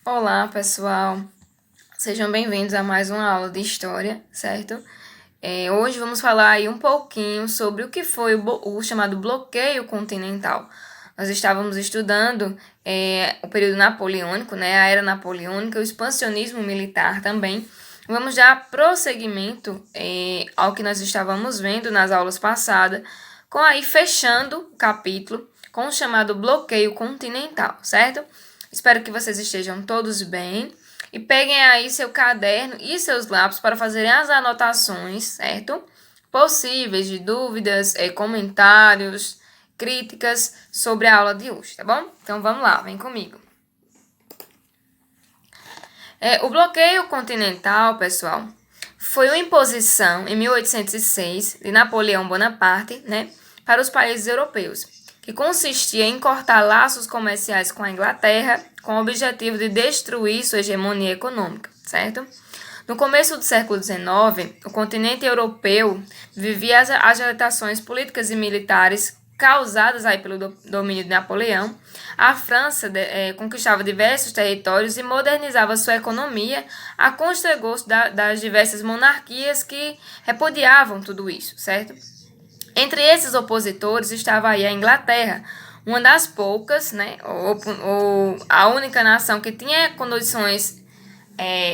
Olá, pessoal. Sejam bem-vindos a mais uma aula de história, certo? Hoje vamos falar aí um pouquinho sobre o que foi o chamado bloqueio continental. Nós estávamos estudando o período napoleônico, né, a era napoleônica, o expansionismo militar também. Vamos dar prosseguimento ao que nós estávamos vendo nas aulas passadas, com aí fechando o capítulo com o chamado bloqueio continental, certo? Espero que vocês estejam todos bem e peguem aí seu caderno e seus lápis para fazerem as anotações, certo? Possíveis de dúvidas, comentários, críticas sobre a aula de hoje, tá bom? Então vamos lá, vem comigo. O bloqueio continental, pessoal, foi uma imposição em 1806 de Napoleão Bonaparte, né, para os países europeus, que consistia em cortar laços comerciais com a Inglaterra com o objetivo de destruir sua hegemonia econômica, certo? No começo do século XIX, o continente europeu vivia as agitações políticas e militares causadas aí pelo domínio de Napoleão. A França conquistava diversos territórios e modernizava sua economia a contragosto das diversas monarquias que repudiavam tudo isso, certo? Entre esses opositores estava aí a Inglaterra, uma das poucas, né, ou a única nação que tinha condições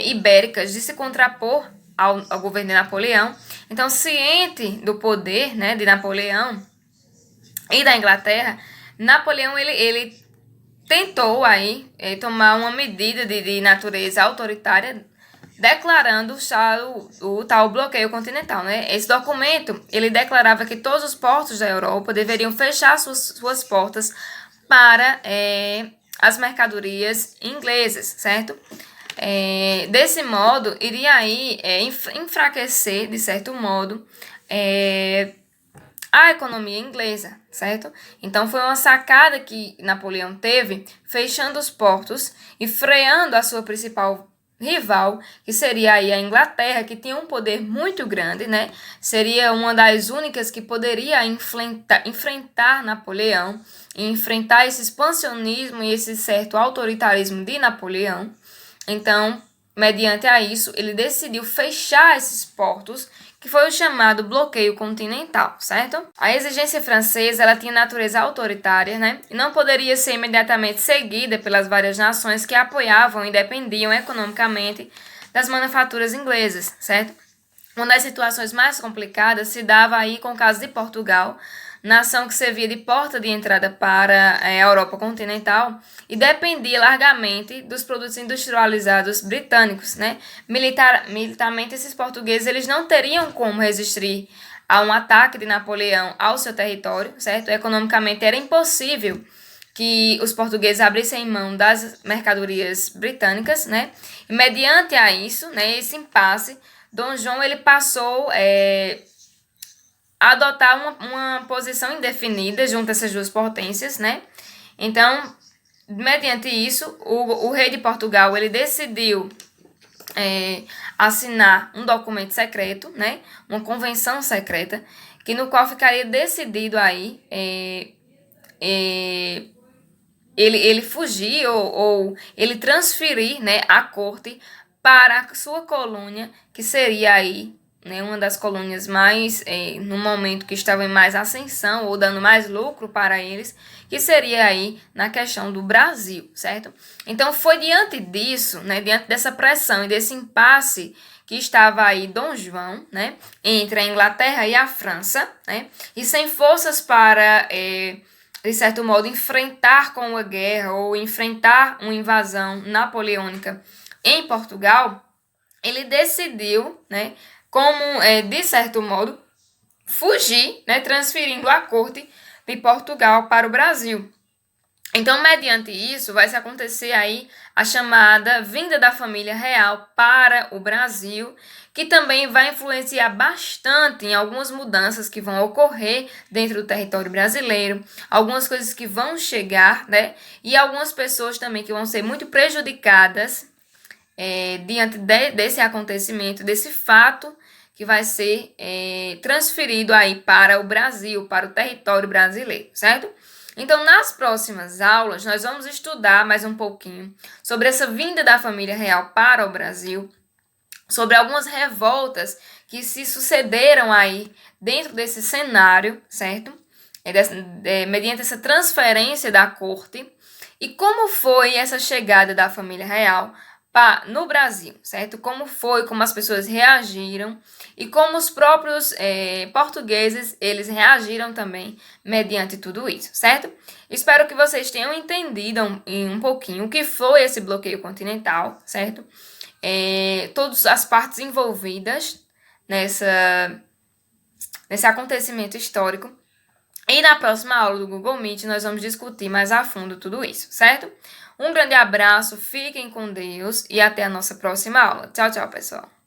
ibéricas de se contrapor ao governo de Napoleão. Então, ciente do poder, né, de Napoleão e da Inglaterra, Napoleão ele tentou aí tomar uma medida de natureza autoritária, declarando o tal bloqueio continental, né? Esse documento ele declarava que todos os portos da Europa deveriam fechar suas portas para as mercadorias inglesas, certo? Desse modo, iria aí enfraquecer, de certo modo, a economia inglesa, certo? Então foi uma sacada que Napoleão teve, fechando os portos e freando a sua principal rival, que seria aí a Inglaterra, que tinha um poder muito grande, né? Seria uma das únicas que poderia enfrentar Napoleão e enfrentar esse expansionismo e esse certo autoritarismo de Napoleão. Então, mediante a isso, ele decidiu fechar esses portos, que foi o chamado bloqueio continental, certo? A exigência francesa ela tinha natureza autoritária, né? E não poderia ser imediatamente seguida pelas várias nações que apoiavam e dependiam economicamente das manufaturas inglesas, certo? Uma das situações mais complicadas se dava aí com o caso de Portugal, nação que servia de porta de entrada para a Europa continental e dependia largamente dos produtos industrializados britânicos, né? Militarmente, esses portugueses eles não teriam como resistir a um ataque de Napoleão ao seu território, certo? Economicamente era impossível que os portugueses abrissem mão das mercadorias britânicas, né? E mediante a isso, né, esse impasse, Dom João ele passou adotar uma posição indefinida junto a essas duas potências, né? Então, mediante isso, o rei de Portugal ele decidiu assinar um documento secreto, né? Uma convenção secreta, que no qual ficaria decidido aí ele fugir ou ele transferir, né, a corte para a sua colônia, que seria aí, né, uma das colônias mais, no momento que estava em mais ascensão ou dando mais lucro para eles, que seria aí na questão do Brasil, certo? Então foi diante disso, né, diante dessa pressão e desse impasse que estava aí Dom João, né, entre a Inglaterra e a França, né, e sem forças para de certo modo, enfrentar com uma guerra ou enfrentar uma invasão napoleônica em Portugal, ele decidiu, né, como, de certo modo, fugir, né, transferindo a corte de Portugal para o Brasil. Então, mediante isso, vai se acontecer aí a chamada vinda da família real para o Brasil, que também vai influenciar bastante em algumas mudanças que vão ocorrer dentro do território brasileiro, algumas coisas que vão chegar, né? E algumas pessoas também que vão ser muito prejudicadas diante desse acontecimento, desse fato que vai ser transferido aí para o Brasil, para o território brasileiro, certo? Então, nas próximas aulas, nós vamos estudar mais um pouquinho sobre essa vinda da família real para o Brasil, sobre algumas revoltas que se sucederam aí dentro desse cenário, certo? Mediante essa transferência da corte, e como foi essa chegada da família real no Brasil, certo? Como foi, como as pessoas reagiram e como os próprios portugueses, eles reagiram também mediante tudo isso, certo? Espero que vocês tenham entendido um pouquinho o que foi esse bloqueio continental, certo? Todas as partes envolvidas nesse acontecimento histórico. E na próxima aula do Google Meet nós vamos discutir mais a fundo tudo isso, certo? Um grande abraço, fiquem com Deus e até a nossa próxima aula. Tchau, tchau, pessoal!